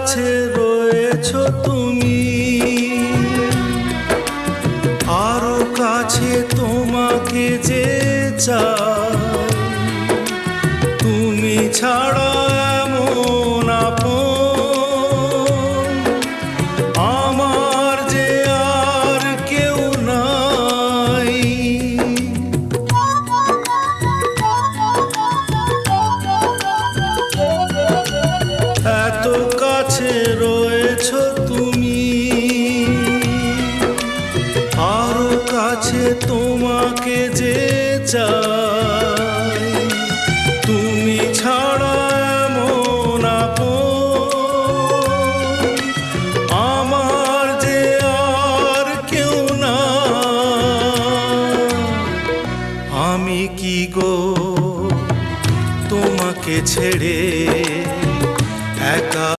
কাছে রয়েছো তুমি, আরো কাছে তোমাকে যে চাই, তুমি ছাড়া এমন আপন আমার যে আর কেউ নাই। এত কাছে রয়েছো তুমি, আরো কাছে তোমাকে যে চাই।